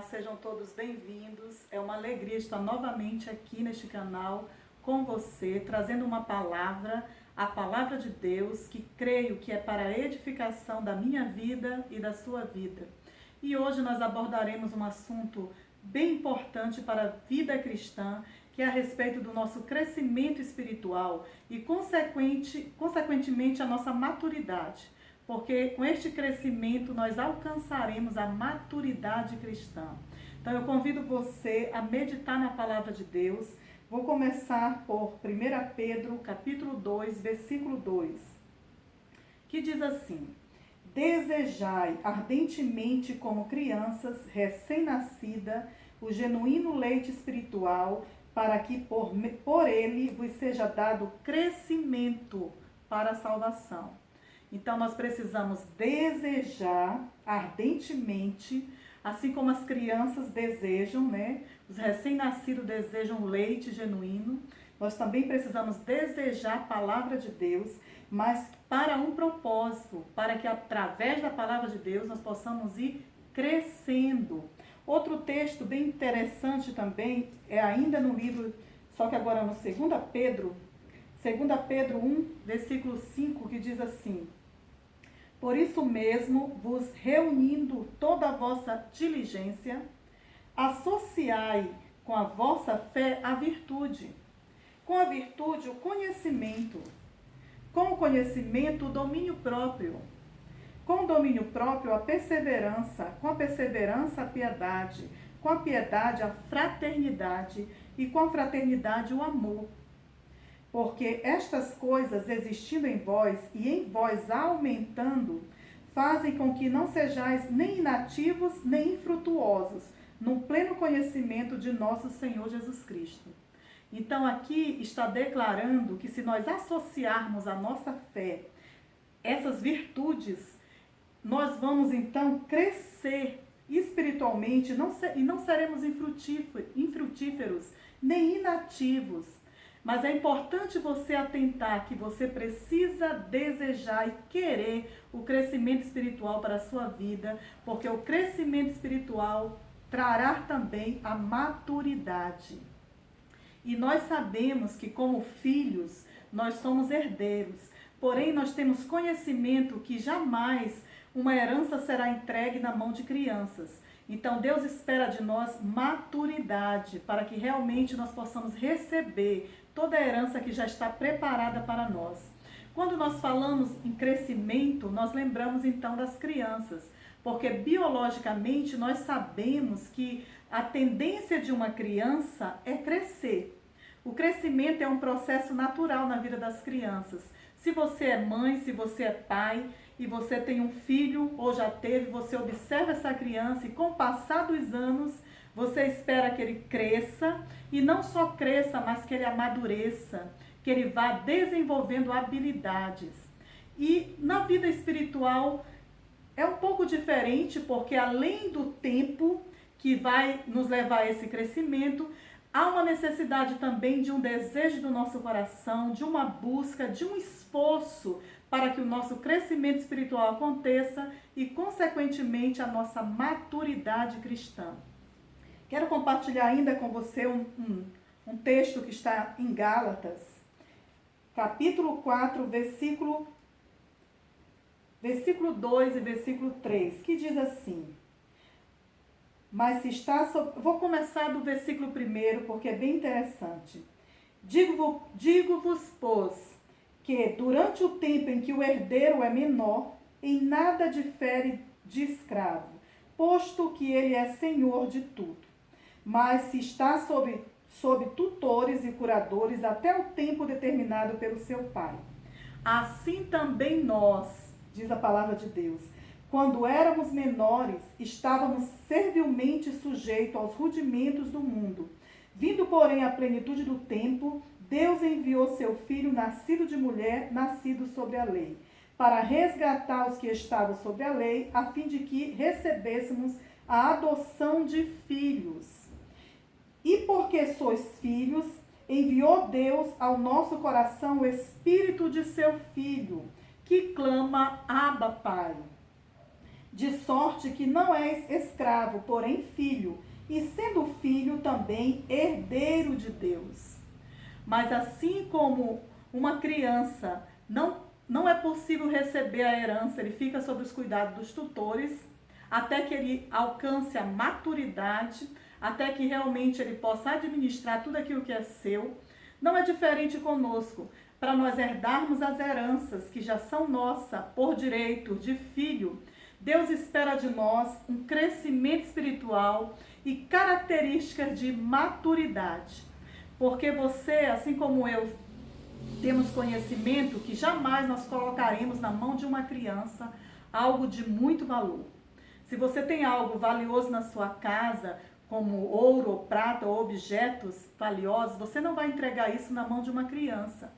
Sejam todos bem-vindos. É uma alegria estar novamente aqui neste canal com você, trazendo uma palavra, a palavra de Deus, que creio que é para a edificação da minha vida e da sua vida. E hoje nós abordaremos um assunto bem importante para a vida cristã, que é a respeito do nosso crescimento espiritual e, consequentemente, a nossa maturidade. Porque com este crescimento nós alcançaremos a maturidade cristã. Então eu convido você a meditar na palavra de Deus. Vou começar por 1 Pedro, capítulo 2, versículo 2, que diz assim: Desejai ardentemente como crianças recém-nascidas o genuíno leite espiritual, para que por ele vos seja dado crescimento para a salvação. Então, nós precisamos desejar ardentemente, assim como as crianças desejam, né? Os recém-nascidos desejam leite genuíno. Nós também precisamos desejar a palavra de Deus, mas para um propósito, para que através da palavra de Deus nós possamos ir crescendo. Outro texto bem interessante também é ainda no livro, só que agora no 2 Pedro 1, versículo 5, que diz assim: Por isso mesmo, vos reunindo toda a vossa diligência, associai com a vossa fé a virtude, com a virtude o conhecimento, com o conhecimento o domínio próprio, com o domínio próprio a perseverança, com a perseverança a piedade, com a piedade a fraternidade e com a fraternidade o amor. Porque estas coisas existindo em vós e em vós aumentando, fazem com que não sejais nem inativos nem infrutuosos no pleno conhecimento de nosso Senhor Jesus Cristo. Então aqui está declarando que se nós associarmos a nossa fé, essas virtudes, nós vamos então crescer espiritualmente e não seremos infrutíferos nem inativos. Mas é importante você atentar que você precisa desejar e querer o crescimento espiritual para a sua vida, porque o crescimento espiritual trará também a maturidade. E nós sabemos que como filhos, nós somos herdeiros, porém nós temos conhecimento que jamais uma herança será entregue na mão de crianças. Então Deus espera de nós maturidade, para que realmente nós possamos receber toda a herança que já está preparada para nós. Quando nós falamos em crescimento, nós lembramos então das crianças, porque biologicamente nós sabemos que a tendência de uma criança é crescer. O crescimento é um processo natural na vida das crianças. Se você é mãe, se você é pai e você tem um filho ou já teve, você observa essa criança e com o passar dos anos, você espera que ele cresça, e não só cresça, mas que ele amadureça, que ele vá desenvolvendo habilidades. E na vida espiritual é um pouco diferente, porque além do tempo que vai nos levar a esse crescimento, há uma necessidade também de um desejo do nosso coração, de uma busca, de um esforço para que o nosso crescimento espiritual aconteça e, consequentemente, a nossa maturidade cristã. Quero compartilhar ainda com você um texto que está em Gálatas, capítulo 4, versículo 2 e versículo 3, que diz assim: Mas se está vou começar do versículo 1, porque é bem interessante. Digo-vos, pois, que durante o tempo em que o herdeiro é menor, em nada difere de escravo, posto que ele é senhor de tudo. Mas se está sob tutores e curadores até o tempo determinado pelo seu pai. Assim também nós, diz a palavra de Deus, quando éramos menores, estávamos servilmente sujeitos aos rudimentos do mundo. Vindo, porém, à plenitude do tempo, Deus enviou seu Filho, nascido de mulher, nascido sobre a lei, para resgatar os que estavam sobre a lei, a fim de que recebêssemos a adoção de filhos. E porque sois filhos, enviou Deus ao nosso coração o Espírito de seu Filho, que clama: Abba, Pai. de sorte que não és escravo, porém filho, e sendo filho também herdeiro de Deus. Mas assim como uma criança não é possível receber a herança, ele fica sob os cuidados dos tutores, até que ele alcance a maturidade, até que realmente ele possa administrar tudo aquilo que é seu. Não é diferente conosco. Para nós herdarmos as heranças que já são nossas por direito de filho, Deus espera de nós um crescimento espiritual e características de maturidade. Porque você, assim como eu, temos conhecimento que jamais nós colocaremos na mão de uma criança algo de muito valor. Se você tem algo valioso na sua casa, como ouro, ou prata, ou objetos valiosos, você não vai entregar isso na mão de uma criança.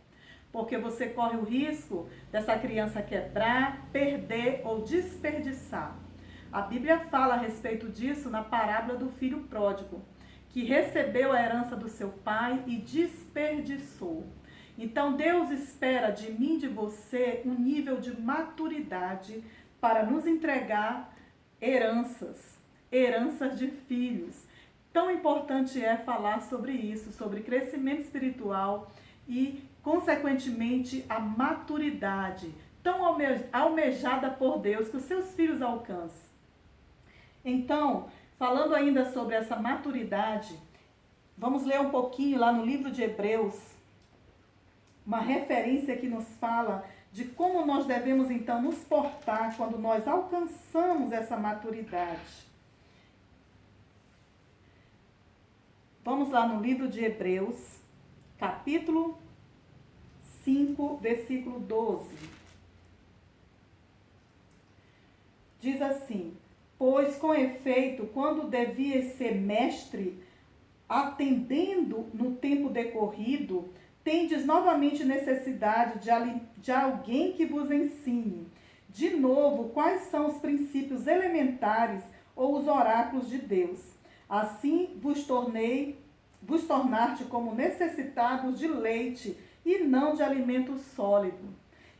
Porque você corre o risco dessa criança quebrar, perder ou desperdiçar. A Bíblia fala a respeito disso na parábola do filho pródigo, que recebeu a herança do seu pai e desperdiçou. Então Deus espera de mim e de você um nível de maturidade para nos entregar heranças de filhos. Tão importante é falar sobre isso, sobre crescimento espiritual e, consequentemente, a maturidade tão almejada por Deus que os seus filhos alcancem. Então, falando ainda sobre essa maturidade, vamos ler um pouquinho lá no livro de Hebreus, uma referência que nos fala de como nós devemos então nos portar quando nós alcançamos essa maturidade. Vamos lá no livro de Hebreus, capítulo 5, versículo 12. Diz assim: pois com efeito, quando devias ser mestre, atendendo no tempo decorrido, tendes novamente necessidade de alguém que vos ensine, de novo, quais são os princípios elementares ou os oráculos de Deus. Assim vos tornaste como necessitados de leite e não de alimento sólido.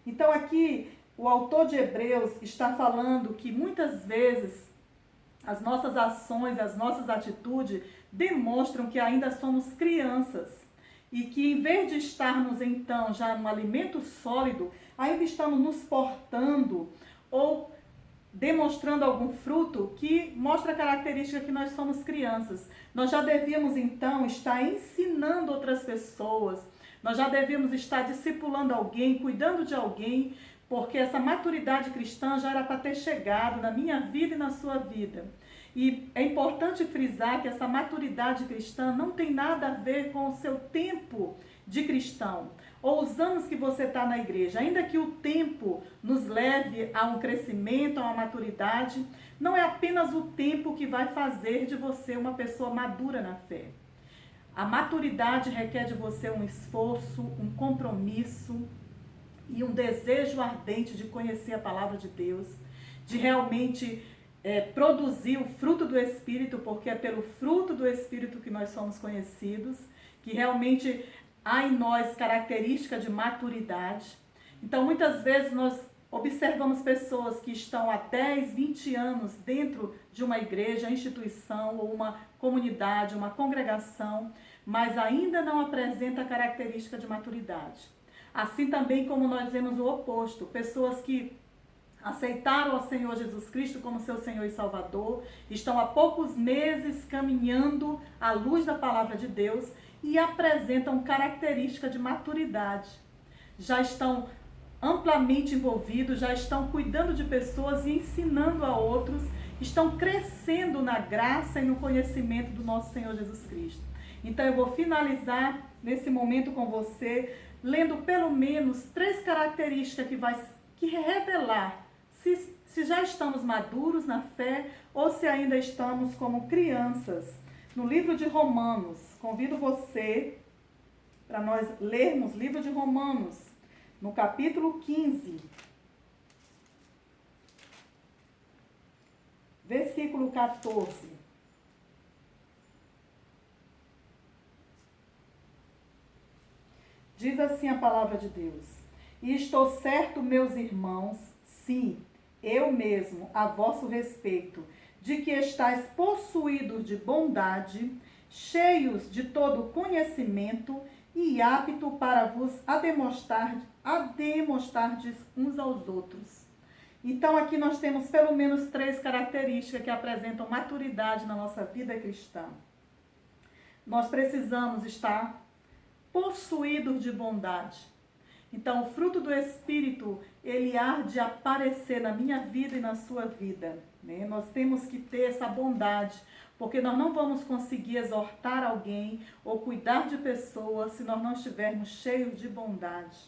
Então aqui o autor de Hebreus está falando que muitas vezes as nossas ações, as nossas atitudes demonstram que ainda somos crianças e que em vez de estarmos então já no alimento sólido, ainda estamos nos portando ou demonstrando algum fruto que mostra a característica que nós somos crianças. Nós já devíamos então estar ensinando outras pessoas, nós já devíamos estar discipulando alguém, cuidando de alguém, porque essa maturidade cristã já era para ter chegado na minha vida e na sua vida. E é importante frisar que essa maturidade cristã não tem nada a ver com o seu tempo de cristão, ou os anos que você está na igreja. Ainda que o tempo nos leve a um crescimento, a uma maturidade, não é apenas o tempo que vai fazer de você uma pessoa madura na fé. A maturidade requer de você um esforço, um compromisso e um desejo ardente de conhecer a palavra de Deus, de realmente produzir o fruto do Espírito, porque é pelo fruto do Espírito que nós somos conhecidos, que realmente há em nós característica de maturidade. Então, muitas vezes nós observamos pessoas que estão há 10, 20 anos dentro de uma igreja, instituição ou uma comunidade, uma congregação, mas ainda não apresenta a característica de maturidade. Assim também como nós vemos o oposto, pessoas que aceitaram ao Senhor Jesus Cristo como seu Senhor e Salvador, estão há poucos meses caminhando à luz da palavra de Deus e apresentam característica de maturidade. Já estão amplamente envolvidos, já estão cuidando de pessoas e ensinando a outros, estão crescendo na graça e no conhecimento do nosso Senhor Jesus Cristo. Então eu vou finalizar nesse momento com você, lendo pelo menos 3 características que revelar se já estamos maduros na fé ou se ainda estamos como crianças. No livro de Romanos, convido você para nós lermos o livro de Romanos, no capítulo 15, versículo 14. Diz assim a palavra de Deus: e estou certo, meus irmãos, sim, eu mesmo, a vosso respeito, de que estáis possuídos de bondade, cheios de todo conhecimento e apto para vos ademostrardes uns aos outros. Então aqui nós temos pelo menos 3 características que apresentam maturidade na nossa vida cristã. Nós precisamos estar possuídos de bondade. Então o fruto do Espírito, ele há de aparecer na minha vida e na sua vida, né? Nós temos que ter essa bondade, porque nós não vamos conseguir exortar alguém ou cuidar de pessoas se nós não estivermos cheios de bondade.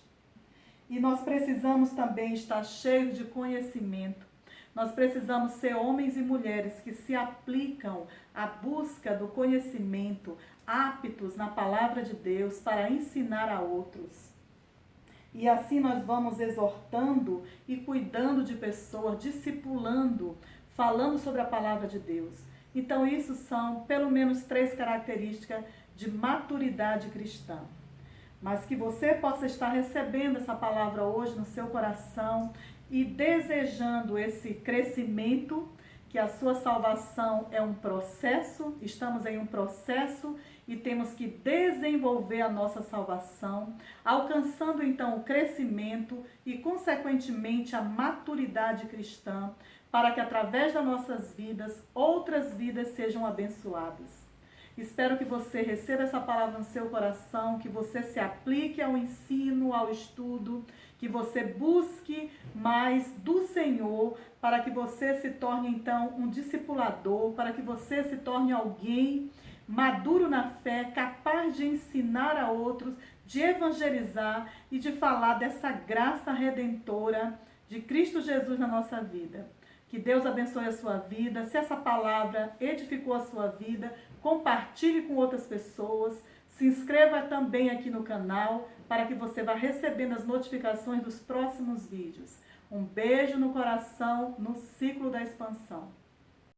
E nós precisamos também estar cheios de conhecimento. Nós precisamos ser homens e mulheres que se aplicam à busca do conhecimento, aptos na palavra de Deus para ensinar a outros. E assim nós vamos exortando e cuidando de pessoas, discipulando, falando sobre a palavra de Deus. Então isso são pelo menos 3 características de maturidade cristã. Mas que você possa estar recebendo essa palavra hoje no seu coração e desejando esse crescimento, que a sua salvação é um processo, estamos em um processo e temos que desenvolver a nossa salvação, alcançando então o crescimento e consequentemente a maturidade cristã, para que através das nossas vidas, outras vidas sejam abençoadas. Espero que você receba essa palavra no seu coração, que você se aplique ao ensino, ao estudo, que você busque mais do Senhor, para que você se torne então um discipulador, para que você se torne alguém maduro na fé, capaz de ensinar a outros, de evangelizar e de falar dessa graça redentora de Cristo Jesus na nossa vida. Que Deus abençoe a sua vida. Se essa palavra edificou a sua vida, compartilhe com outras pessoas. Se inscreva também aqui no canal para que você vá recebendo as notificações dos próximos vídeos. Um beijo no coração, no ciclo da expansão.